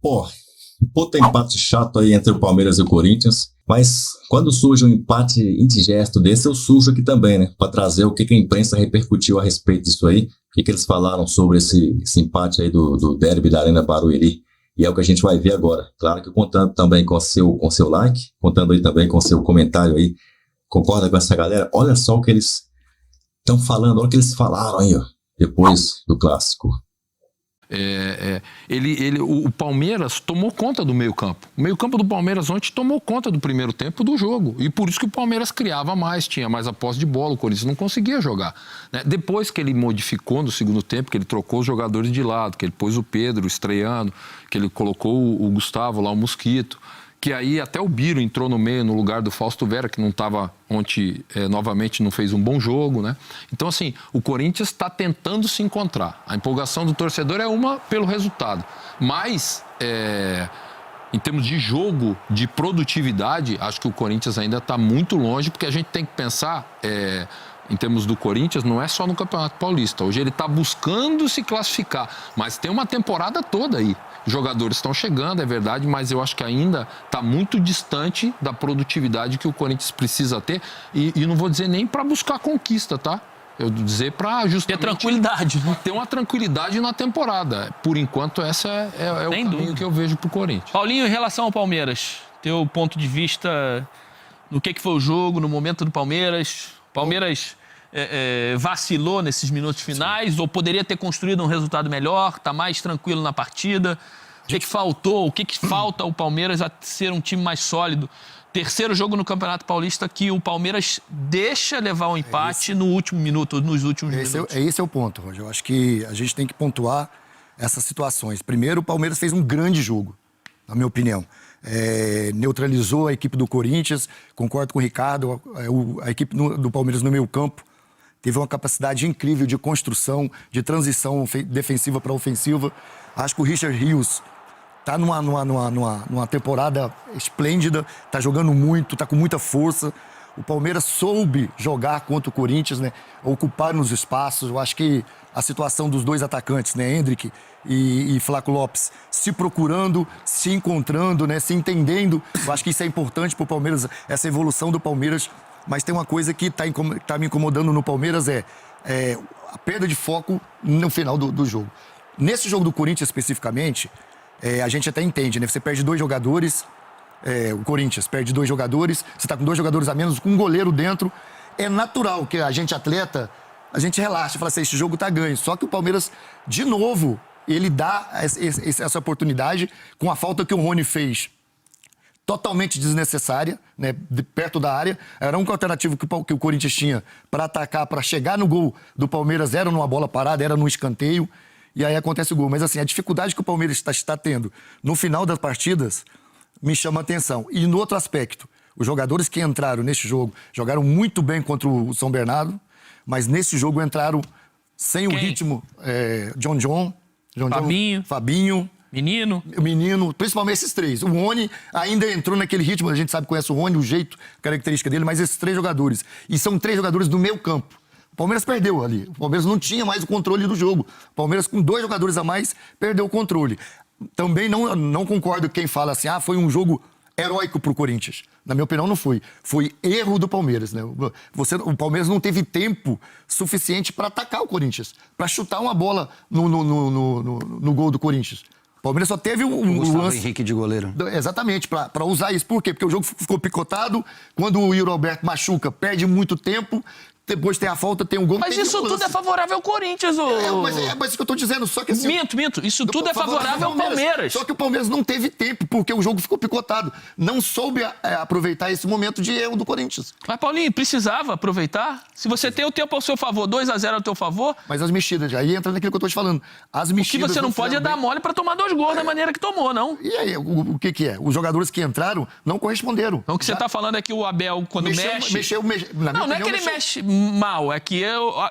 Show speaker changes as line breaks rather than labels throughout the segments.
Pô, um puta empate chato aí entre o Palmeiras e o Corinthians. Mas quando surge um empate indigesto desse, eu surjo aqui também, né? Para trazer o que a imprensa repercutiu a respeito disso aí. O que eles falaram sobre esse empate aí do derby da Arena Barueri. E é o que a gente vai ver agora. Claro que contando também com seu like, contando aí também com seu comentário aí. Concorda com essa galera? Olha só o que eles estão falando, olha o que eles falaram aí, ó, depois do clássico.
O Palmeiras tomou conta do meio-campo. O meio-campo do Palmeiras ontem tomou conta do primeiro tempo do jogo. E por isso que o Palmeiras criava mais, tinha mais a posse de bola. O Corinthians não conseguia jogar, né? Depois que ele modificou no segundo tempo, que ele trocou os jogadores de lado, que ele pôs o Pedro estreando, que ele colocou o Gustavo lá, o Mosquito, que aí até o Biro entrou no meio no lugar do Fausto Vera, que não estava ontem, novamente não fez um bom jogo, né? Então, assim, o Corinthians está tentando se encontrar. A empolgação do torcedor é uma pelo resultado. Mas, em termos de jogo, de produtividade, acho que o Corinthians ainda está muito longe, porque a gente tem que pensar, em termos do Corinthians, não é só no Campeonato Paulista. Hoje ele está buscando se classificar, mas tem uma temporada toda aí. Jogadores estão chegando, é verdade, mas eu acho que ainda está muito distante da produtividade que o Corinthians precisa ter. E não vou dizer nem para buscar conquista, tá? Eu vou dizer para justamente...
ter tranquilidade, né?
Ter uma tranquilidade na temporada. Por enquanto, essa é o caminho que eu vejo para o Corinthians.
Paulinho, em relação ao Palmeiras, teu ponto de vista no que foi o jogo, no momento do Palmeiras? Palmeiras vacilou nesses minutos finais. Sim. Ou poderia ter construído um resultado melhor, está mais tranquilo na partida? O que faltou? O que falta ao Palmeiras a ser um time mais sólido? Terceiro jogo no Campeonato Paulista que o Palmeiras deixa levar o empate no último minuto, nos últimos minutos.
Esse é o ponto, Roger. Eu acho que a gente tem que pontuar essas situações. Primeiro, o Palmeiras fez um grande jogo, na minha opinião. Neutralizou a equipe do Corinthians, concordo com o Ricardo, a equipe do Palmeiras no meio campo teve uma capacidade incrível de construção, de transição defensiva para ofensiva. Acho que o Richard Rios está numa temporada esplêndida, está jogando muito, está com muita força. O Palmeiras soube jogar contra o Corinthians, né? Ocupar nos espaços. Eu acho que a situação dos dois atacantes, né? Hendrick e Flaco Lopes, se procurando, se encontrando, né? Se entendendo. Eu acho que isso é importante para o Palmeiras, essa evolução do Palmeiras. Mas tem uma coisa que tá me incomodando no Palmeiras, a perda de foco no final do jogo. Nesse jogo do Corinthians, especificamente, a gente até entende, né? Você perde 2 jogadores, o Corinthians perde 2 jogadores, você está com 2 jogadores a menos, com um goleiro dentro. É natural que a gente, atleta, a gente relaxa e fala assim, esse jogo tá ganho. Só que o Palmeiras, de novo, ele dá essa oportunidade com a falta que o Rony fez. Totalmente desnecessária, né, perto da área. Era uma alternativa que o Corinthians tinha para atacar, para chegar no gol do Palmeiras, era numa bola parada, era num escanteio, e aí acontece o gol. Mas assim, a dificuldade que o Palmeiras está tendo no final das partidas me chama a atenção. E no outro aspecto, os jogadores que entraram nesse jogo jogaram muito bem contra o São Bernardo, mas nesse jogo entraram sem o ritmo. John, Fabinho, Menino, principalmente esses 3. O Rony ainda entrou naquele ritmo, a gente sabe, conhece o Rony, o jeito, a característica dele, mas esses 3 jogadores. E são 3 jogadores do meio campo. O Palmeiras perdeu ali. O Palmeiras não tinha mais o controle do jogo. O Palmeiras, com 2 jogadores a mais, perdeu o controle. Também não concordo com quem fala assim, foi um jogo heróico pro Corinthians. Na minha opinião, não foi. Foi erro do Palmeiras, né? O Palmeiras não teve tempo suficiente para atacar o Corinthians, para chutar uma bola no gol do Corinthians. O Palmeiras só teve um lance...
Henrique de goleiro.
Exatamente, para usar isso. Por quê? Porque o jogo ficou picotado. Quando o Yuri Alberto machuca, perde muito tempo. Depois tem a falta, tem um gol.
Mas isso tudo é favorável ao Corinthians,
mas isso que eu tô dizendo, só que assim...
Minto. Isso tudo é favorável ao Palmeiras.
Só que o Palmeiras não teve tempo, porque o jogo ficou picotado. Não soube aproveitar esse momento de erro do Corinthians.
Mas, Paulinho, precisava aproveitar? Se você tem o tempo ao seu favor, 2-0 ao teu favor...
Mas as mexidas, aí entra naquilo que eu tô te falando. As mexidas...
O que você não pode é dar mole pra tomar 2 gols da maneira que tomou, não?
E aí, o que é? Os jogadores que entraram não corresponderam.
Então o que você tá falando é que o Abel, quando mexe... Não é que ele mexe mal, é que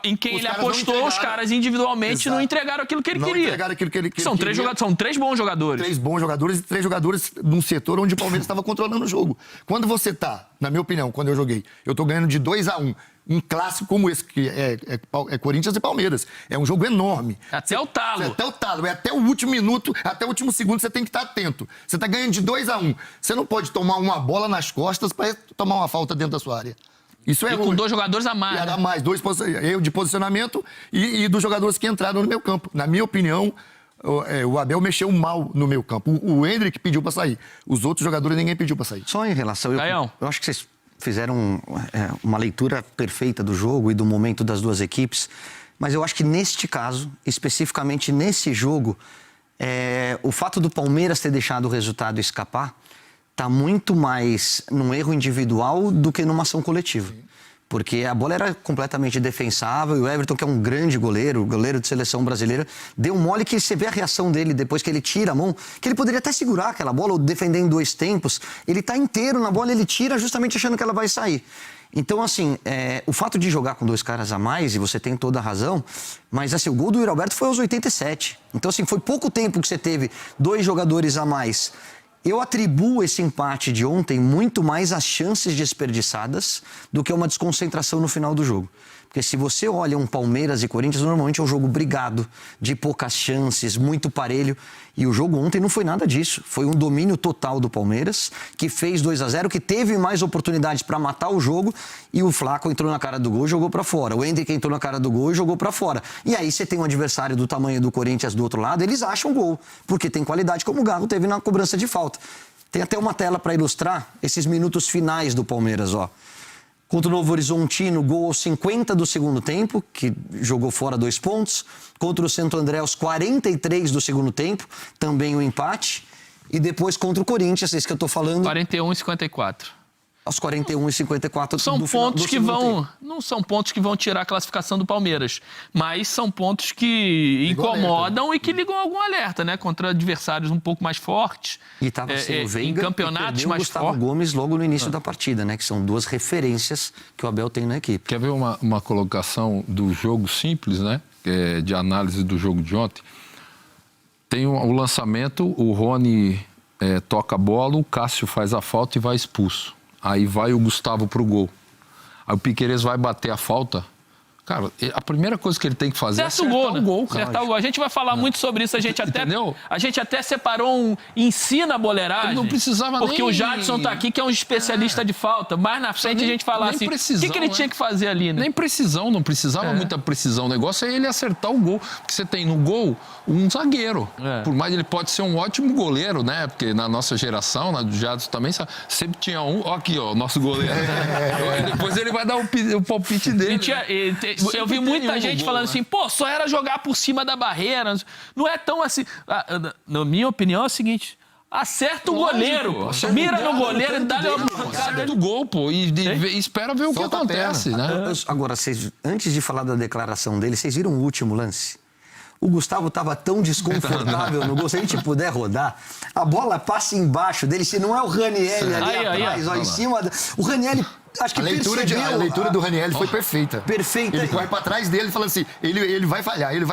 em quem ele apostou, os caras individualmente não entregaram aquilo que ele queria.
Não entregaram aquilo que ele queria.
São 3 bons jogadores.
3 bons jogadores e 3 jogadores num setor onde o Palmeiras estava controlando o jogo. Quando você tá, na minha opinião, quando eu joguei, eu tô ganhando de 2-1, um clássico como esse, que é Corinthians e Palmeiras. É um jogo enorme.
Até o talo.
Até o talo. É até o último minuto, até o último segundo, você tem que estar atento. Você está ganhando de 2-1. Você não pode tomar uma bola nas costas para tomar uma falta dentro da sua área. Isso é
E com 2 jogadores a mais.
E
Né?
a mais, erro de posicionamento e dos jogadores que entraram no meu campo. Na minha opinião, o Abel mexeu mal no meu campo. O Endrick pediu para sair. Os outros jogadores ninguém pediu para sair.
Só em relação...
Caião.
Eu acho que vocês fizeram uma leitura perfeita do jogo e do momento das duas equipes, mas eu acho que neste caso, especificamente nesse jogo, o fato do Palmeiras ter deixado o resultado escapar está muito mais num erro individual do que numa ação coletiva. Porque a bola era completamente defensável e o Everton, que é um grande goleiro de seleção brasileira, deu um mole que você vê a reação dele depois que ele tira a mão, que ele poderia até segurar aquela bola ou defender em 2 tempos. Ele tá inteiro na bola, ele tira justamente achando que ela vai sair. Então, assim, o fato de jogar com 2 caras a mais, e você tem toda a razão, mas assim, o gol do Yuri Alberto foi aos 87. Então, assim, foi pouco tempo que você teve 2 jogadores a mais. Eu atribuo esse empate de ontem muito mais às chances desperdiçadas do que a uma desconcentração no final do jogo. Porque se você olha um Palmeiras e Corinthians, normalmente é um jogo brigado, de poucas chances, muito parelho. E o jogo ontem não foi nada disso. Foi um domínio total do Palmeiras, que fez 2-0, que teve mais oportunidades para matar o jogo. E o Flaco entrou na cara do gol e jogou para fora. O Endrick entrou na cara do gol e jogou para fora. E aí você tem um adversário do tamanho do Corinthians do outro lado, eles acham gol. Porque tem qualidade, como o Garro teve na cobrança de falta. Tem até uma tela para ilustrar esses minutos finais do Palmeiras, ó. Contra o Novo Horizontino, gol aos 50 do segundo tempo, que jogou fora 2 pontos. Contra o Santo André, aos 43 do segundo tempo, também o empate. E depois contra o Corinthians, esse que eu tô falando...
41 e 54.
Aos 41 e 54
São
do final
pontos
do
que
segundo
vão...
tempo.
Não são pontos que vão tirar a classificação do Palmeiras, mas são pontos que incomodam e que ligam algum alerta, né? Contra adversários um pouco mais fortes.
E tava sem o Veiga
em campeonatos
e
mais
o Gustavo
fortes.
Gomes logo no início da partida, né? Que são 2 referências que o Abel tem na equipe.
Quer ver uma colocação do jogo simples, né? De análise do jogo de ontem? Tem o lançamento, o Rony toca a bola, o Cássio faz a falta e vai expulso. Aí vai o Gustavo pro gol. Aí o Piquerez vai bater a falta. Cara, a primeira coisa que ele tem que fazer é acertar o gol, cara.
Acertar o gol. A gente vai falar muito sobre isso. A gente
Entendeu?
até separou ensina a boleiragem.
Ele não precisava
porque
nem...
o Jadson tá aqui, que é um especialista de falta. Mais na frente a gente falar assim, o que ele tinha que fazer ali, né?
Nem precisão, não precisava muita precisão. O negócio é ele acertar o gol. Porque você tem no gol um zagueiro. Por mais ele pode ser um ótimo goleiro, né? Porque na nossa geração, na do Jadson também, sempre tinha um... Ó aqui, ó, o nosso goleiro. Depois ele vai dar o palpite dele.
Eu vi muita gente falando assim, pô, só era jogar por cima da barreira. Não é tão assim... Na minha opinião é o seguinte... Acerta o goleiro, mira no goleiro e dá-lhe uma pancada.
Acerta o gol, pô, e espera ver o que acontece, né?
Agora, antes de falar da declaração dele, vocês viram o último lance? O Gustavo estava tão desconfortável no gol. Se a gente puder rodar, a bola passa embaixo dele. Se não é o Ranielli ali atrás, ó, em cima... O Ranielli... Acho que
a leitura do Ranielli foi perfeita.
Perfeita.
Ele corre pra trás dele e fala assim, ele vai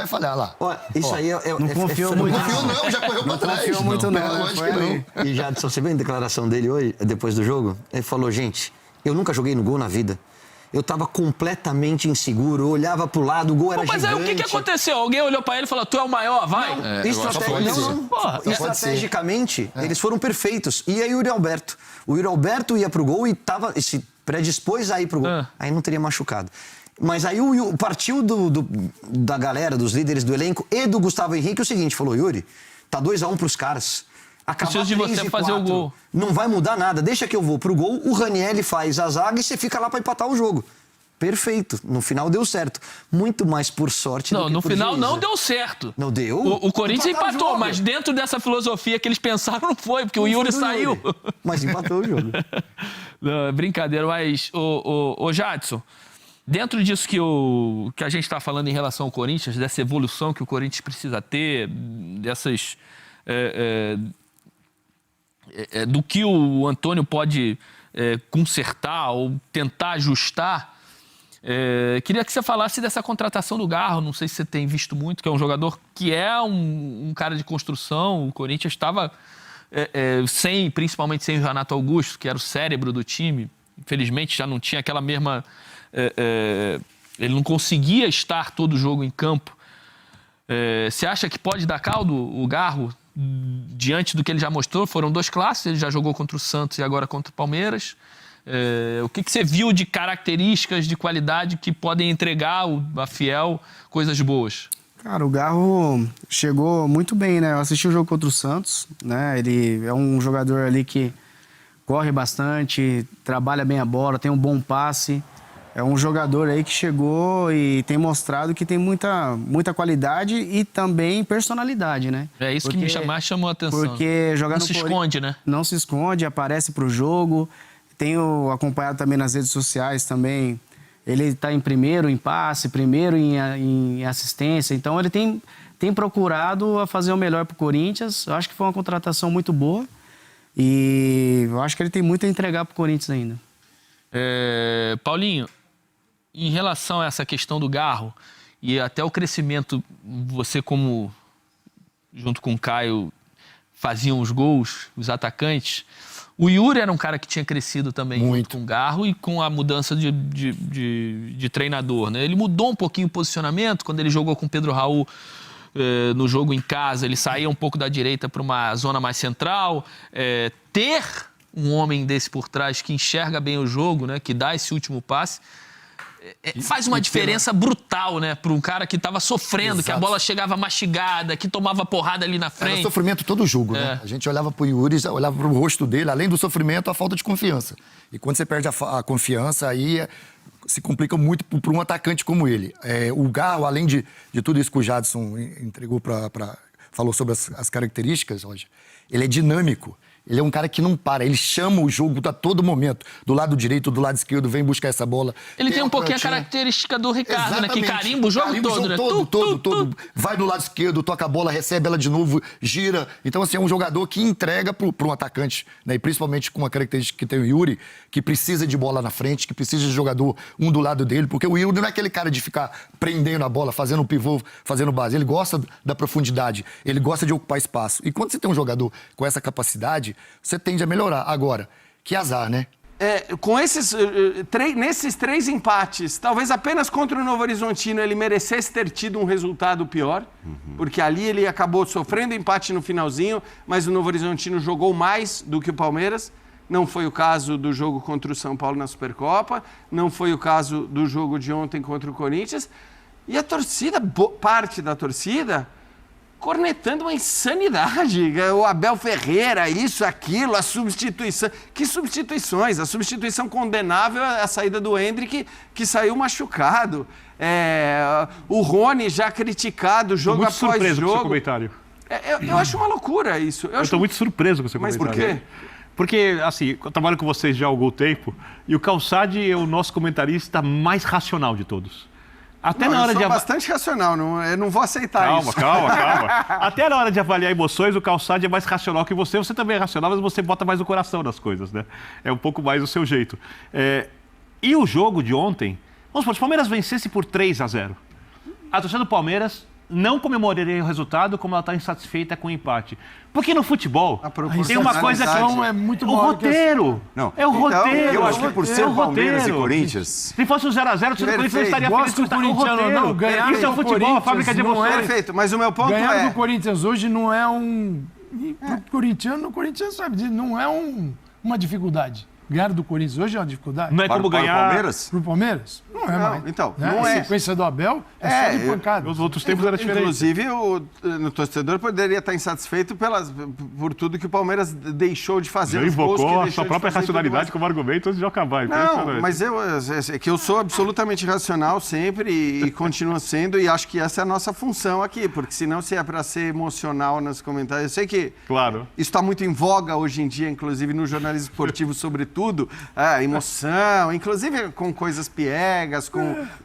falhar lá.
Ó, isso aí
não confiou muito.
Não confiou não, já correu pra trás.
Não confiou muito não.
Acho que não.
E Jadson, você viu a declaração dele hoje, depois do jogo? Ele falou, gente, eu nunca joguei no gol na vida. Eu tava completamente inseguro, eu olhava pro lado, o gol era
mas
gigante.
Mas aí o que aconteceu? Alguém olhou pra ele e falou, tu é o maior, vai?
Estrategicamente, eles foram perfeitos. E aí o Yuri Alberto? O Yuri Alberto ia pro gol e se predispôs a ir pro gol. Aí não teria machucado. Mas aí partiu da galera, dos líderes do elenco e do Gustavo Henrique o seguinte, falou, Yuri, tá 2-1 pros caras.
Preciso de você fazer o gol.
Não vai mudar nada, deixa que eu vou pro gol, o Ranielli faz a zaga e você fica lá pra empatar o jogo. Perfeito, no final deu certo. Muito mais por sorte do que
no
por
final
juízo.
não deu certo.
Não deu?
O Corinthians empatou, mas dentro dessa filosofia que eles pensaram não foi, porque o Yuri saiu.
Mas empatou o jogo.
Não, é brincadeira, mas o Jadson, dentro disso que a gente está falando em relação ao Corinthians, dessa evolução que o Corinthians precisa ter, dessas... do que o Antônio pode consertar ou tentar ajustar, queria que você falasse dessa contratação do Garro. Não sei se você tem visto muito, que é um jogador que é um cara de construção. O Corinthians estava principalmente sem o Renato Augusto, que era o cérebro do time. Infelizmente já não tinha aquela mesma ele não conseguia estar todo o jogo em campo. Você acha que pode dar caldo o Garro diante do que ele já mostrou? Foram 2 clássicos, ele já jogou contra o Santos e agora contra o Palmeiras. O que você viu de características, de qualidade que podem entregar a Fiel coisas boas?
Cara, o Garro chegou muito bem, né? Eu assisti o jogo contra o Santos, né? Ele é um jogador ali que corre bastante, trabalha bem a bola, tem um bom passe. É um jogador aí que chegou e tem mostrado que tem muita qualidade e também personalidade, né?
É isso que me chamou a atenção.
Porque jogar
não se esconde, né?
Não se esconde, aparece pro jogo. Tenho acompanhado também nas redes sociais também. Ele está em primeiro em passe, primeiro em assistência. Então, ele tem procurado a fazer o melhor para o Corinthians. Eu acho que foi uma contratação muito boa. E eu acho que ele tem muito a entregar para o Corinthians ainda.
Paulinho, em relação a essa questão do Garro e até o crescimento, você como, junto com o Caio, faziam os gols, os atacantes... O Yuri era um cara que tinha crescido também com o Garro e com a mudança de treinador, né? Ele mudou um pouquinho o posicionamento quando ele jogou com o Pedro Raul no jogo em casa. Ele saía um pouco da direita para uma zona mais central. Ter um homem desse por trás que enxerga bem o jogo, né? Que dá esse último passe, faz uma diferença brutal, né? Para um cara que estava sofrendo, que a bola chegava mastigada, que tomava porrada ali na frente.
Era sofrimento todo o jogo, né? A gente olhava pro Yuri, olhava pro rosto dele, além do sofrimento, a falta de confiança. E quando você perde a confiança, aí se complica muito para um atacante como ele. O Garro, além de tudo isso que o Jadson entregou falou sobre as características, hoje, ele é dinâmico. Ele é um cara que não para, ele chama o jogo a todo momento. Do lado direito, do lado esquerdo, vem buscar essa bola.
Ele tem um pouquinho a característica do Ricardo,
exatamente,
né? Que carimba o jogo todo, né?
Todo. Vai do lado esquerdo, toca a bola, recebe ela de novo, gira. Então, assim, é um jogador que entrega para um atacante, né? E principalmente com a característica que tem o Yuri, que precisa de bola na frente, que precisa de jogador um do lado dele, porque o Yuri não é aquele cara de ficar prendendo a bola, fazendo o pivô, fazendo base. Ele gosta da profundidade, ele gosta de ocupar espaço. E quando você tem um jogador com essa capacidade, você tende a melhorar. Agora, que azar, né?
Com nesses 3 empates, talvez apenas contra o Novo Horizontino ele merecesse ter tido um resultado pior, porque ali ele acabou sofrendo empate no finalzinho, mas o Novo Horizontino jogou mais do que o Palmeiras. Não foi o caso do jogo contra o São Paulo na Supercopa, não foi o caso do jogo de ontem contra o Corinthians. E a torcida, parte da torcida, cornetando uma insanidade. O Abel Ferreira, isso, aquilo, a substituição. Que substituições? A substituição condenável é a saída do Hendrick, que saiu machucado. O Rony já criticado, jogo após jogo.
Estou muito surpreso com o seu comentário.
Eu acho uma loucura isso. Eu
estou muito surpreso com o seu comentário.
Mas por quê?
Porque, assim, eu trabalho com vocês já há algum tempo e o Calçade é o nosso comentarista mais racional de todos. Até na hora
eu sou bastante racional, eu não vou aceitar isso.
Calma. Até na hora de avaliar emoções, o Calçade é mais racional que você. Você também é racional, mas você bota mais o coração nas coisas, né? É um pouco mais o seu jeito. E o jogo de ontem, vamos supor, se o Palmeiras vencesse por 3-0, a torcida do Palmeiras não comemoraria o resultado como ela está insatisfeita com o empate. Porque no futebol tem uma coisa que
é muito
o roteiro.
Não.
É o roteiro.
Eu acho que por ser Palmeiras e Corinthians...
Se fosse um 0-0, o Corinthians não estaria feliz com o
corintiano não. Ganhar
isso é o futebol, a fábrica de emoções.
Perfeito, mas o meu ponto
ganhar do Corinthians hoje não é um... O Corinthians sabe, não é uma dificuldade. Ganhar do Corinthians hoje é uma dificuldade.
Não é como ganhar...
Para o Palmeiras? Para o Palmeiras? Não é mais.
Então,
né?
não é.
A sequência do Abel é só de pancada.
Os outros tempos era diferente.
Inclusive, o torcedor poderia estar insatisfeito por tudo que o Palmeiras deixou de fazer.
Já invocou a sua própria racionalidade como argumento antes de acabar.
Não, mas eu sou absolutamente racional sempre e continuo sendo, e acho que essa é a nossa função aqui, porque senão se é para ser emocional nos comentários, eu sei que isso está muito em voga hoje em dia, inclusive no jornalismo esportivo, sobretudo, emoção, inclusive com coisas piegas,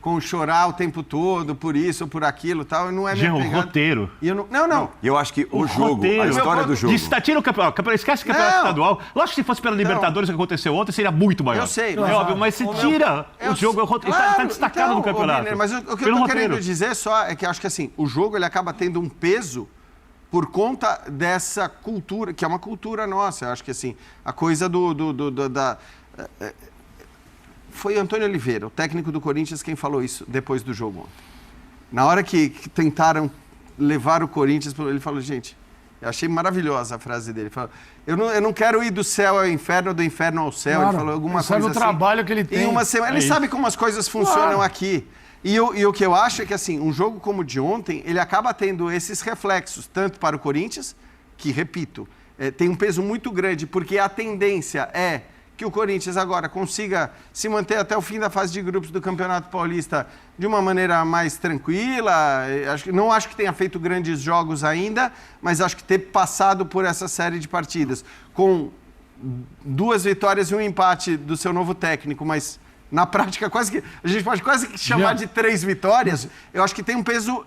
com chorar o tempo todo por isso ou por aquilo, tal, não é minha pegada.
Roteiro.
Não.
Eu acho que o jogo, roteiro, a história do jogo...
Tira o campeonato, esquece o campeonato estadual. Lógico que se fosse pela Libertadores que aconteceu ontem, seria muito maior.
Eu sei.
É óbvio, mas se tira o jogo, está destacado no campeonato.
Mas o que eu estou querendo dizer só é que acho que assim, o jogo ele acaba tendo um peso por conta dessa cultura, que é uma cultura nossa. Eu acho que assim, a coisa Foi Antônio Oliveira, o técnico do Corinthians, quem falou isso depois do jogo ontem. Na hora que tentaram levar o Corinthians, ele falou, gente, eu achei maravilhosa a frase dele. Ele falou, eu não quero ir do céu ao inferno, do inferno ao céu.
Claro,
ele falou alguma
ele
coisa
sabe o trabalho que ele tem.
Em uma semana, ele sabe como as coisas funcionam
Claro.
aqui. E o que eu acho é que, assim, um jogo como o de ontem, ele acaba tendo esses reflexos, tanto para o Corinthians, que, repito, tem um peso muito grande, porque a tendência é que o Corinthians agora consiga se manter até o fim da fase de grupos do Campeonato Paulista de uma maneira mais tranquila. Não acho que tenha feito grandes jogos ainda, mas acho que ter passado por essa série de partidas com 2 vitórias e um empate do seu novo técnico, mas na prática a gente pode quase que chamar de 3 vitórias. Eu acho que tem um peso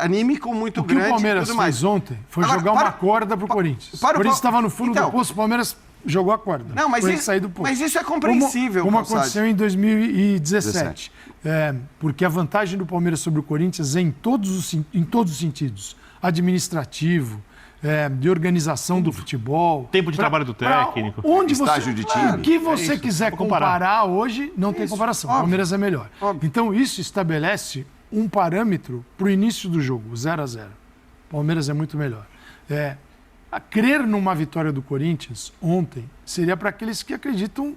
anímico muito grande.
O que o Palmeiras
tudo mais.
fez ontem foi
Agora,
jogar uma corda pro Corinthians. O Corinthians estava no fundo do poço, o Palmeiras jogou a corda.
Não, mas isso é compreensível,
Como
Calçade.
aconteceu em 2017. Porque a vantagem do Palmeiras sobre o Corinthians é em todos os sentidos. Administrativo, de organização do futebol.
Tempo de trabalho do técnico.
Onde
estágio de time.
O que você quiser comparar hoje, não tem comparação. O Palmeiras é melhor. Então, isso estabelece um parâmetro para o início do jogo, 0-0. O Palmeiras é muito melhor. A crer numa vitória do Corinthians ontem seria para aqueles que acreditam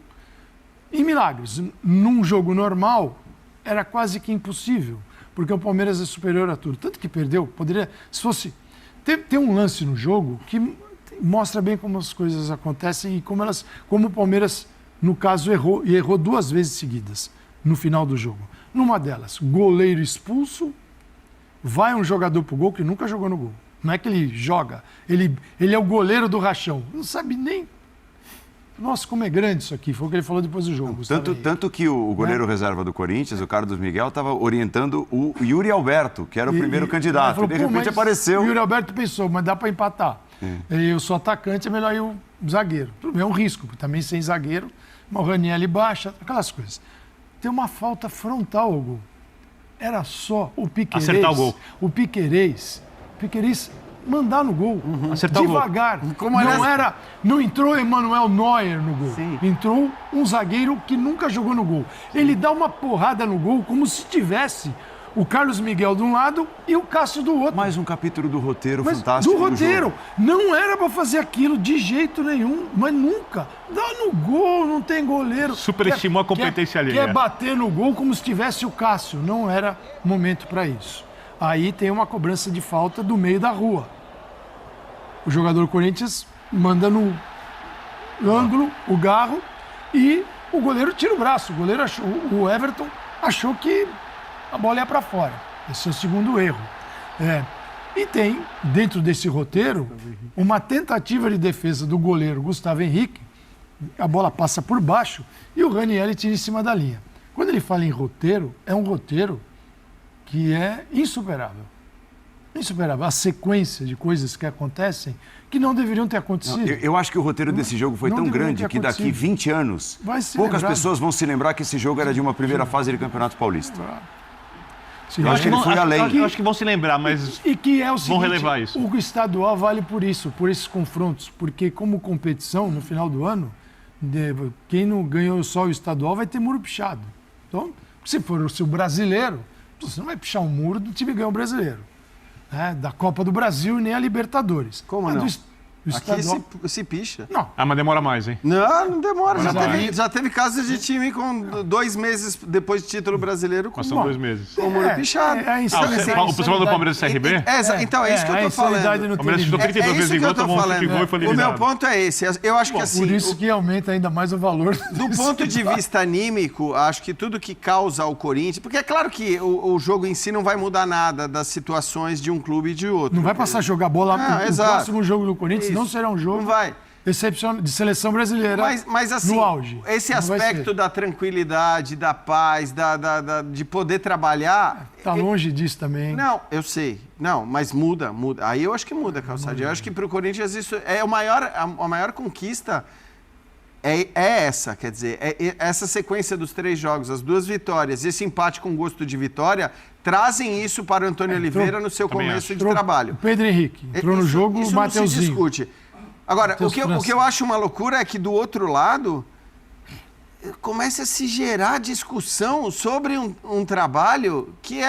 em milagres. Num jogo normal, era quase que impossível, porque o Palmeiras é superior a tudo. Tanto que perdeu, poderia... Se fosse... Tem um lance no jogo que mostra bem como as coisas acontecem e como o Palmeiras, no caso, errou, e errou 2 vezes seguidas no final do jogo. Numa delas, goleiro expulso, vai um jogador pro gol que nunca jogou no gol. Não é que ele joga, ele é o goleiro do rachão. Não sabe nem... Nossa, como é grande isso aqui. Foi o que ele falou depois do jogo.
Tanto que o goleiro reserva do Corinthians, o Carlos Miguel, estava orientando o Yuri Alberto, que era o primeiro candidato.
Falou,
de repente apareceu...
O Yuri Alberto pensou, mas dá para empatar. Eu sou atacante, é melhor ir o zagueiro. Tudo bem, é um risco, porque também sem zagueiro, o Ranieri baixa, aquelas coisas. Tem uma falta frontal ao gol. Era só o Piquerez...
Acertar o gol.
O Piquerez mandar no gol,
Acertar
devagar.
o
gol. Não entrou Emanuel Neuer no gol.
Sim.
Entrou um zagueiro que nunca jogou no gol. Ele dá uma porrada no gol como se tivesse o Carlos Miguel de um lado e o Cássio do outro.
Mais um capítulo do roteiro
Mas
fantástico.
do roteiro.
Jogo.
Não era para fazer aquilo de jeito nenhum, mas nunca. Dá no gol, não tem goleiro.
Superestimou a competência alheia.
Quer bater no gol como se tivesse o Cássio. Não era momento para isso. Aí tem uma cobrança de falta do meio da rua. O jogador Corinthians manda no ângulo o Garro e o goleiro tira o braço. O goleiro achou, o Everton achou que a bola ia para fora. Esse é o segundo erro. E tem, dentro desse roteiro, uma tentativa de defesa do goleiro Gustavo Henrique. A bola passa por baixo e o Ranieri tira em cima da linha. Quando ele fala em roteiro, é um roteiro que é insuperável. Insuperável. A sequência de coisas que acontecem que não deveriam ter acontecido.
Eu acho que o roteiro desse jogo foi tão grande que daqui 20 anos, poucas pessoas vão se lembrar que esse jogo era de uma primeira fase de Campeonato Paulista.
Sim,
Eu acho que ele foi além.
Eu acho que vão se lembrar, mas
e que é o seguinte,
vão relevar isso.
O estadual vale por isso, por esses confrontos, porque como competição, no final do ano, quem não ganhou só o estadual vai ter muro pichado. Então, se for o brasileiro, você não vai pichar um muro do time que ganhou o brasileiro. Da Copa do Brasil e nem a Libertadores.
Como não? Aqui se picha.
Não.
Mas demora mais, hein?
Não demora. Já teve casos de time com 2 meses depois de título brasileiro.
São 2 meses.
Com o muro pichado.
Você falou do Palmeiras e CRB?
Então, é isso que eu tô falando.
O Palmeiras chutou 32 vezes em gol, tomou um chute em gol e foi
O
eliminado.
meu ponto é esse. Eu acho que assim...
Por isso que aumenta ainda mais o valor.
Do ponto de vista anímico, acho que tudo que causa ao Corinthians... Porque é claro que o jogo em si não vai mudar nada das situações de um clube e de outro.
Não vai passar a jogar bola no próximo jogo do Corinthians,
Isso.
não será um jogo
Não vai.
excepcional de seleção brasileira
mas assim,
no auge.
Esse
Não vai
aspecto
ser.
da tranquilidade, da paz, de poder trabalhar...
Tá longe disso também.
Não, eu sei. Não, mas muda. Aí eu acho que muda, Calçadinho. Eu acho que para o Corinthians isso é a maior conquista é essa. Quer dizer, essa sequência dos 3 jogos, as 2 vitórias, esse empate com gosto de vitória, trazem isso para o Antônio Oliveira no seu começo de trabalho.
O Pedro Henrique entrou no jogo, o
Isso não se
Mateuzinho.
discute. Agora, o que eu acho uma loucura é que do outro lado, comece a se gerar discussão sobre um trabalho que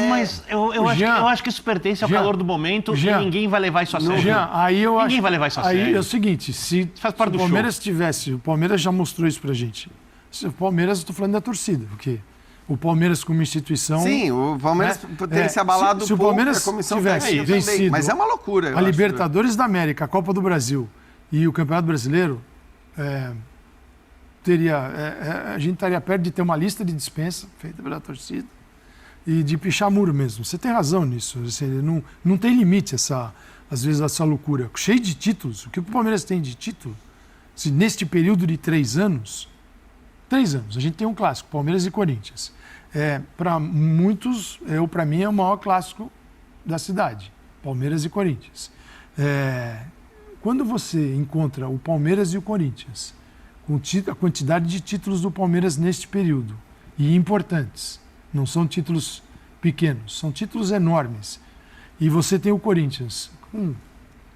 Mas eu acho que isso pertence ao calor do momento e ninguém vai levar isso a sério.
Ninguém
vai levar isso a sério.
Aí é o seguinte, se o Palmeiras tivesse... O Palmeiras já mostrou isso pra gente. Se o Palmeiras, estou falando da torcida, porque o Palmeiras como instituição...
Sim, o Palmeiras ter se abalado
se o Palmeiras
a comissão
tivesse vencido...
Mas é uma loucura.
A Libertadores da América, a Copa do Brasil e o Campeonato Brasileiro... a gente estaria perto de ter uma lista de dispensa feita pela torcida e de pichar muro mesmo. Você tem razão nisso. Não tem limite, às vezes, essa loucura. Cheio de títulos. O que o Palmeiras tem de título? Se neste período de 3 anos, a gente tem um clássico, Palmeiras e Corinthians. Para muitos, para mim, é o maior clássico da cidade, Palmeiras e Corinthians. Quando você encontra o Palmeiras e o Corinthians, com a quantidade de títulos do Palmeiras neste período, e importantes, não são títulos pequenos, são títulos enormes, e você tem o Corinthians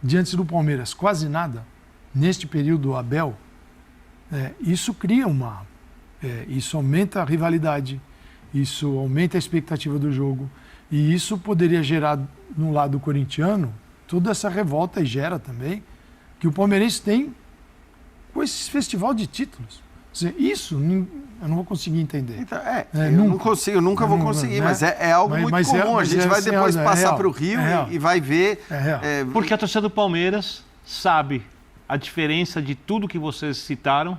diante do Palmeiras quase nada, neste período Abel, isso cria isso aumenta a rivalidade, isso aumenta a expectativa do jogo, e isso poderia gerar no lado corintiano toda essa revolta, e gera também, que o palmeirense tem com esse festival de títulos. Isso eu não vou conseguir entender.
Então, eu nunca vou conseguir, mas é algo muito comum. A gente vai depois passar para o Rio e vai ver.
Porque a torcida do Palmeiras sabe a diferença de tudo que vocês citaram,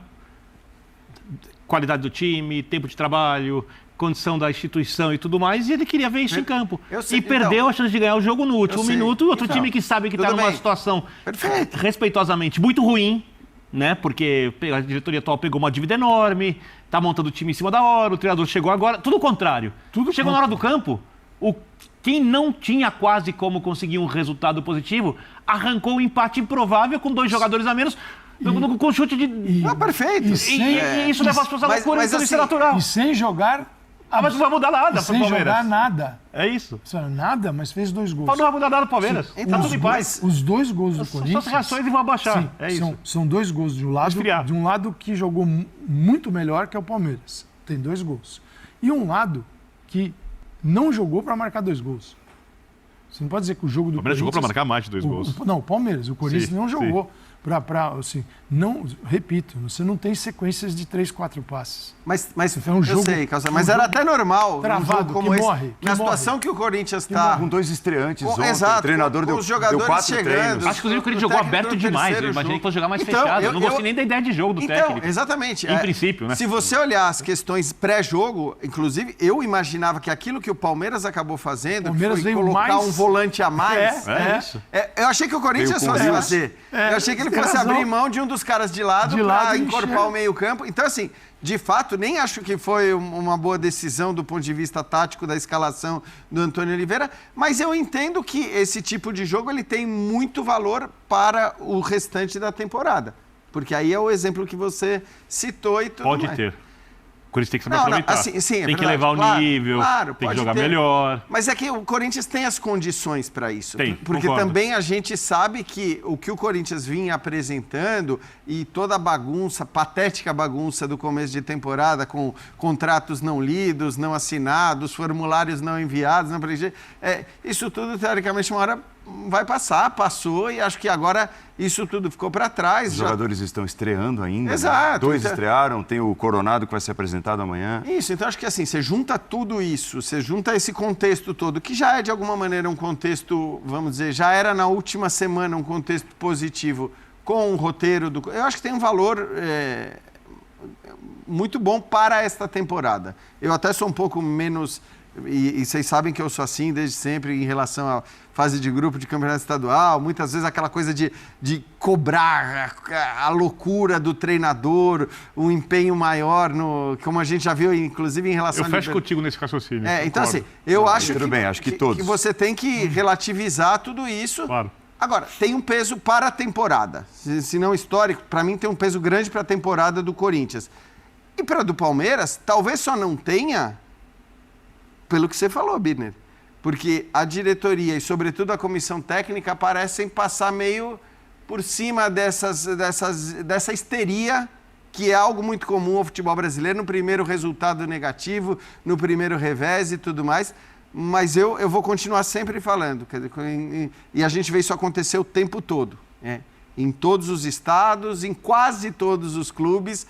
qualidade do time, tempo de trabalho, condição da instituição e tudo mais, e ele queria ver isso em campo. E perdeu a chance de ganhar o jogo no último minuto. Outro time que sabe que está numa situação respeitosamente muito ruim, né? Porque a diretoria atual pegou uma dívida enorme, está montando o time em cima da hora, o treinador chegou agora, tudo o contrário. Chegou na hora do campo, quem não tinha quase como conseguir um resultado positivo, arrancou um empate improvável com 2 jogadores a menos, com chute de...
perfeito.
E isso leva as pessoas à loucura, então isso é natural.
E sem jogar...
mas não vai mudar nada para o Palmeiras.
Sem jogar nada.
É isso.
Nada, mas fez 2 gols.
Não vai mudar nada para o Palmeiras. Está tudo em paz.
Os 2 gols do Corinthians...
São reações e vão abaixar.
Sim,
é isso.
São 2 gols de um lado que jogou muito melhor, que é o Palmeiras. Tem 2 gols. E um lado que não jogou para marcar 2 gols. Você não pode dizer que o jogo do Palmeiras
jogou para marcar mais de 2 gols.
Não, o Palmeiras. O Corinthians não jogou. Não, repito, você não tem sequências de 3, 4 passes.
Mas eu sei, Calça, mas era até normal.
Travado, como esse,
na situação que o Corinthians está...
Com 2 estreantes ontem,
exato,
o treinador deu 4 treinos.
Acho que o Corinthians jogou aberto demais. Eu imaginei que fosse jogar mais fechado. Eu não gostei nem da ideia de jogo do técnico.
Exatamente.
Em princípio, né?
Se você olhar as questões pré-jogo, inclusive, eu imaginava que aquilo que o Palmeiras acabou fazendo, que foi colocar um volante a mais...
isso.
Eu achei que o Corinthians fosse fazer. Eu achei que ele fosse abrir mão de um dos caras de lado para encorpar o meio-campo. Então, assim, de fato, nem acho que foi uma boa decisão do ponto de vista tático da escalação do Antônio Oliveira, mas eu entendo que esse tipo de jogo ele tem muito valor para o restante da temporada. Porque aí é o exemplo que você citou e tudo mais.
Pode ter. O Corinthians tem que saber aproveitar. Tem que levar o nível, tem que jogar melhor.
Mas é que o Corinthians tem as condições para isso. Porque
concordo.
também a gente sabe que o Corinthians vinha apresentando e toda a bagunça, patética bagunça do começo de temporada, com contratos não lidos, não assinados, formulários não enviados, não preenchidos, isso tudo, teoricamente, uma hora vai passar, passou, e acho que agora isso tudo ficou para trás.
Os jogadores estão estreando ainda.
Exato.
2 estrearam, tem o Coronado que vai ser apresentado amanhã.
Isso, então acho que assim, você junta tudo isso, você junta esse contexto todo, que já é de alguma maneira um contexto, vamos dizer, já era na última semana um contexto positivo, com o roteiro do... Eu acho que tem um valor muito bom para esta temporada. Eu até sou um pouco menos... E vocês sabem que eu sou assim desde sempre em relação à fase de grupo de campeonato estadual, muitas vezes aquela coisa de cobrar a loucura do treinador, um empenho maior, como a gente já viu, inclusive em relação...
Eu fecho contigo nesse raciocínio.
Então assim, eu acho
que
você tem que relativizar tudo isso.
Claro.
Agora, tem um peso para a temporada, se não histórico, para mim tem um peso grande para a temporada do Corinthians. E para a do Palmeiras, talvez só não tenha... Pelo que você falou, Birner. Porque a diretoria e, sobretudo, a comissão técnica parecem passar meio por cima dessa histeria que é algo muito comum ao futebol brasileiro, no primeiro resultado negativo, no primeiro revés e tudo mais. Mas eu vou continuar sempre falando. E a gente vê isso acontecer o tempo todo. Em todos os estados, em quase todos os clubes.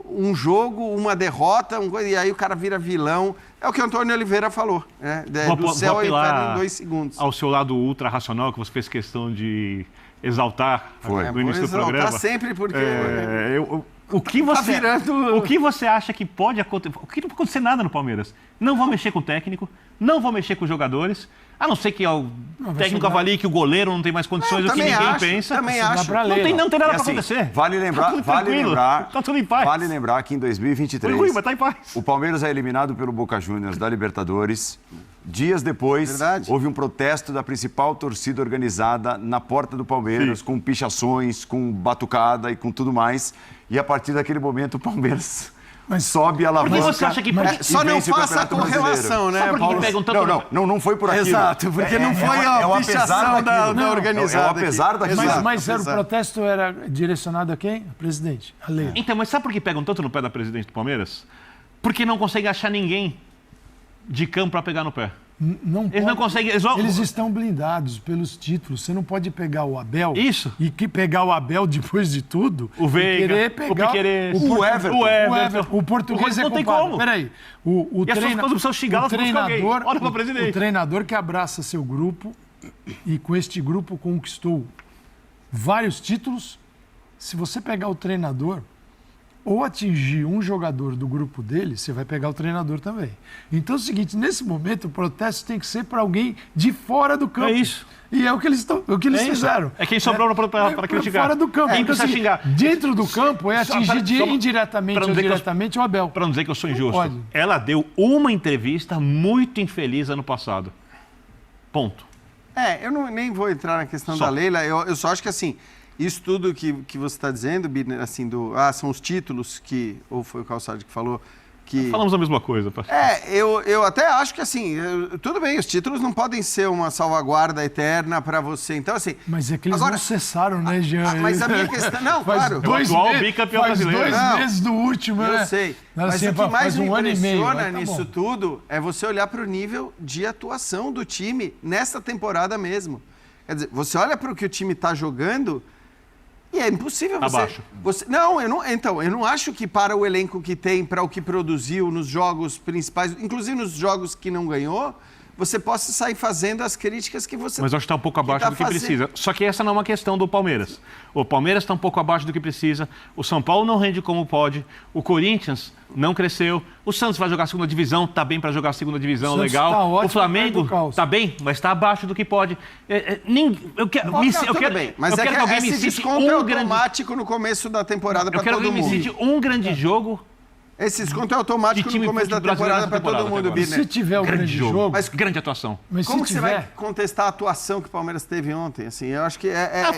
Um jogo, uma derrota, e aí o cara vira vilão. É o que o Antônio Oliveira falou. Do céu ao inferno em 2 segundos.
Ao seu lado ultra racional, que você fez questão de exaltar no início do programa.
Sempre porque...
O que você acha que pode acontecer? O que não pode acontecer nada no Palmeiras? Não vou mexer com o técnico, não vou mexer com os jogadores, a não ser que o técnico avalie que o goleiro não tem mais condições do que ninguém pensa.
Também acho.
Não tem nada para acontecer.
Vale lembrar,
tá tudo em paz.
Vale lembrar que em 2023
mas tá em paz.
O Palmeiras é eliminado pelo Boca Juniors da Libertadores. Dias depois, houve um protesto da principal torcida organizada na porta do Palmeiras, com pichações, com batucada e com tudo mais. E a partir daquele momento o Palmeiras sobe a alavanca.
Mas você acha que
só não faça a correlação, né, Paulo?
Não foi por aquilo.
Exato, porque não foi a pichação da organizada.
Apesar daquilo.
Mas o protesto era direcionado a quem? A presidente, a Leila.
Então, mas sabe por que pegam tanto no pé da presidente do Palmeiras? Porque não conseguem achar ninguém de campo para pegar no pé. Eles não conseguem.
Eles estão blindados pelos títulos. Você não pode pegar o Abel.
Isso.
E pegar o Abel depois de tudo.
O Veiga,
querer pegar
o Everton.
O português
não
é
tem
culpado.
como.
Peraí.
E as pessoas precisam xingar, elas precisam alguém. Olha para o presidente.
O treinador que abraça seu grupo e com este grupo conquistou vários títulos. Se você pegar o treinador ou atingir um jogador do grupo dele, você vai pegar o treinador também. Então é o seguinte, nesse momento o protesto tem que ser para alguém de fora do campo.
É isso.
E é o que eles fizeram.
É quem sobrou para criticar.
Fora do campo.
Quem
então,
precisa xingar.
Dentro do campo é atingir indiretamente ou diretamente o Abel.
Para não dizer que eu sou injusto. Ela deu uma entrevista muito infeliz ano passado. Ponto.
Eu nem vou entrar na questão da Leila. Eu só acho que assim... Isso tudo que você está dizendo, Birner, assim, são os títulos que... Ou foi o Calçade que falou que...
Falamos a mesma coisa.
Eu até acho que, assim, tudo bem, os títulos não podem ser uma salvaguarda eterna para você. Então, assim...
Mas é que eles não cessaram, né, Jean?
Mas a minha questão... Não, claro.
Faz 2 meses do último, né?
Eu sei. Mas o que mais me impressiona nisso tudo é você olhar para o nível de atuação do time nessa temporada mesmo. Quer dizer, você olha para o que o time está jogando... E é impossível
Abaixo.
Eu não acho que para o elenco que tem, para o que produziu nos jogos principais, inclusive nos jogos que não ganhou, você possa sair fazendo as críticas que você...
Mas eu acho que está um pouco abaixo do que precisa. Só que essa não é uma questão do Palmeiras. O Palmeiras está um pouco abaixo do que precisa, o São Paulo não rende como pode, o Corinthians não cresceu, o Santos vai jogar a segunda divisão, está bem para jogar a segunda divisão, legal.
Tá ótimo,
o Flamengo está bem, mas está abaixo do que pode.
Tudo bem, mas é que esse desconto é automático no começo da temporada para todo mundo.
Eu quero alguém me cite um grande jogo...
Esse desconto é automático no começo da temporada para todo mundo, Birner.
Se tiver um grande jogo...
Mas grande atuação.
Mas como você vai contestar a atuação que o Palmeiras teve ontem? Assim, eu acho que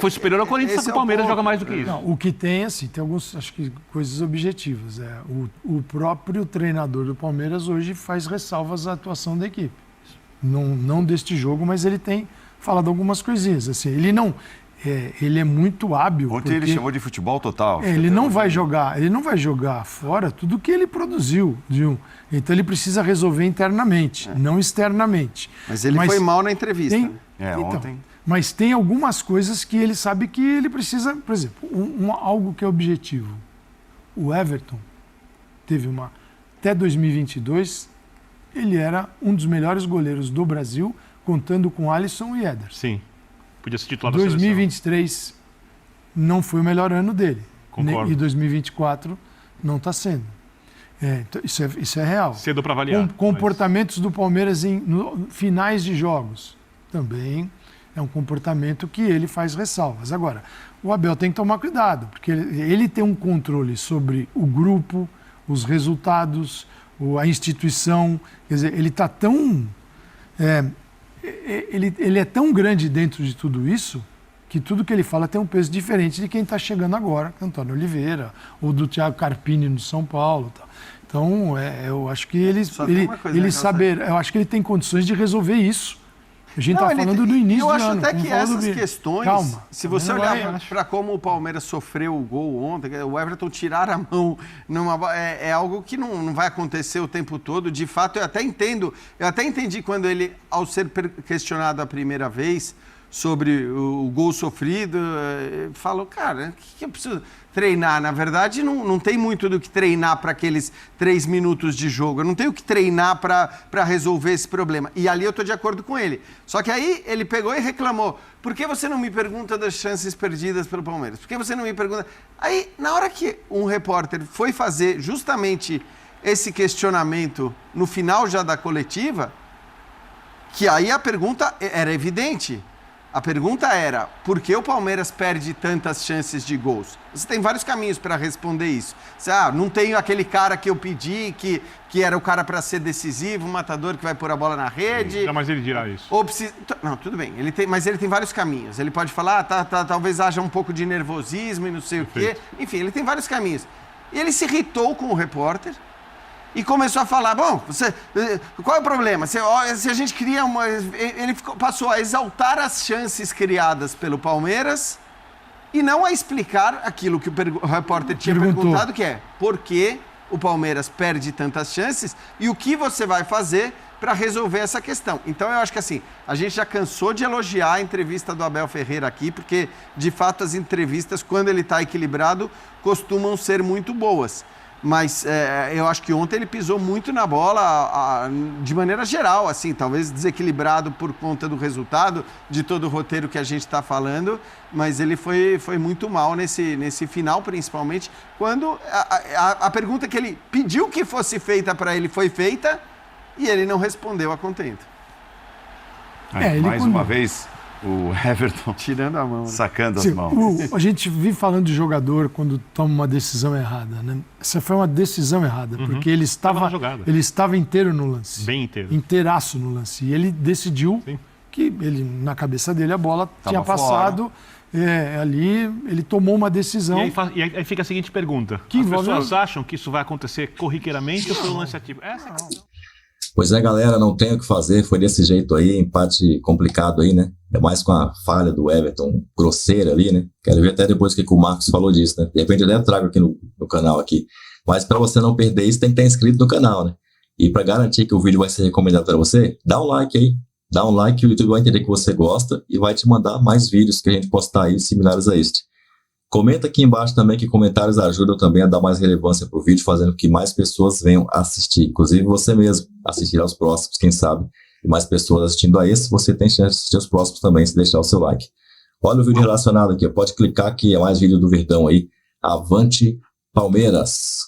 foi superior ao Corinthians, só que o Palmeiras joga mais do que isso.
Não, o que tem, assim, tem alguns, acho que, coisas objetivas. O próprio treinador do Palmeiras hoje faz ressalvas à atuação da equipe. Não deste jogo, mas ele tem falado algumas coisinhas. Assim, ele é muito hábil.
Ontem ele chamou de futebol total.
Ele não vai jogar fora tudo que ele produziu. Então ele precisa resolver internamente, não externamente.
Mas ele foi mal na entrevista.
Ontem.
Mas tem algumas coisas que ele sabe que ele precisa... Por exemplo, algo que é objetivo. O Everton teve até 2022, ele era um dos melhores goleiros do Brasil, contando com Alisson e Éder.
Sim. Podia ser titular da
2023 não foi o melhor ano dele.
Concordo.
E 2024 não está sendo. Então, isso é real.
Cedo para avaliar.
Comportamentos do Palmeiras em finais de jogos também é um comportamento que ele faz ressalvas. Agora, o Abel tem que tomar cuidado, porque ele tem um controle sobre o grupo, os resultados, a instituição. Quer dizer, ele está tão... Ele é tão grande dentro de tudo isso que tudo que ele fala tem um peso diferente de quem está chegando agora, Antônio Oliveira, ou do Thiago Carpini no São Paulo. Então, eu acho que ele saber, eu acho que ele tem condições de resolver isso A gente tá falando do início do ano.
Eu acho até que essas
do...
questões,
Calma,
se você olhar para como o Palmeiras sofreu o gol ontem, o Everton tirar a mão é algo que não vai acontecer o tempo todo. De fato, eu até entendi quando ele, ao ser questionado a primeira vez sobre o gol sofrido, falou, cara, o que eu preciso treinar? Na verdade, não tem muito do que treinar para aqueles 3 minutos de jogo. Eu não tenho que treinar para resolver esse problema. E ali eu estou de acordo com ele. Só que aí ele pegou e reclamou. Por que você não me pergunta das chances perdidas pelo Palmeiras? Por que você não me pergunta... Aí, na hora que um repórter foi fazer justamente esse questionamento no final já da coletiva, que aí a pergunta era evidente. A pergunta era, por que o Palmeiras perde tantas chances de gols? Você tem vários caminhos para responder isso. Você, não tenho aquele cara que eu pedi, que era o cara para ser decisivo, o matador que vai pôr a bola na rede.
Não, mas ele dirá isso.
Não, tudo bem. Mas ele tem vários caminhos. Ele pode falar, talvez haja um pouco de nervosismo e não sei o quê. Enfim, ele tem vários caminhos. E ele se irritou com o repórter. E começou a falar, qual é o problema? Se a gente cria uma... Ele passou a exaltar as chances criadas pelo Palmeiras e não a explicar aquilo que o repórter tinha perguntado, que é por que o Palmeiras perde tantas chances e o que você vai fazer para resolver essa questão. Então, eu acho que assim, a gente já cansou de elogiar a entrevista do Abel Ferreira aqui, porque, de fato, as entrevistas, quando ele está equilibrado, costumam ser muito boas. Mas eu acho que ontem ele pisou muito na bola, de maneira geral, assim, talvez desequilibrado por conta do resultado, de todo o roteiro que a gente está falando, mas ele foi muito mal nesse final, principalmente, quando a pergunta que ele pediu que fosse feita para ele foi feita e ele não respondeu a contento.
Mais uma vez... O Everton
tirando a mão,
sacando as mãos.
A gente vive falando de jogador quando toma uma decisão errada, né? Essa foi uma decisão errada, porque ele estava inteiro no lance.
Bem inteiro.
Inteiraço no lance. E ele decidiu que na cabeça dele a bola tinha passado. Ali ele tomou uma decisão.
E aí fica a seguinte pergunta. As pessoas acham que isso vai acontecer corriqueiramente ou foi um lance ativo? Essa não.
Pois é, galera, não tem o que fazer, foi desse jeito aí, empate complicado aí, né? É mais com a falha do Everton grosseira ali, né? Quero ver até depois o que o Marcos falou disso, né? De repente eu até trago aqui no canal aqui. Mas para você não perder isso, tem que estar inscrito no canal, né? E para garantir que o vídeo vai ser recomendado para você, dá um like aí. Dá um like que o YouTube vai entender que você gosta e vai te mandar mais vídeos que a gente postar aí similares a este. Comenta aqui embaixo também, que comentários ajudam também a dar mais relevância para o vídeo, fazendo que mais pessoas venham assistir. Inclusive você mesmo assistir aos próximos, quem sabe. E mais pessoas assistindo a esse, você tem chance de assistir aos próximos também, se deixar o seu like. Olha o vídeo relacionado aqui, pode clicar que é mais vídeo do Verdão aí. Avante Palmeiras!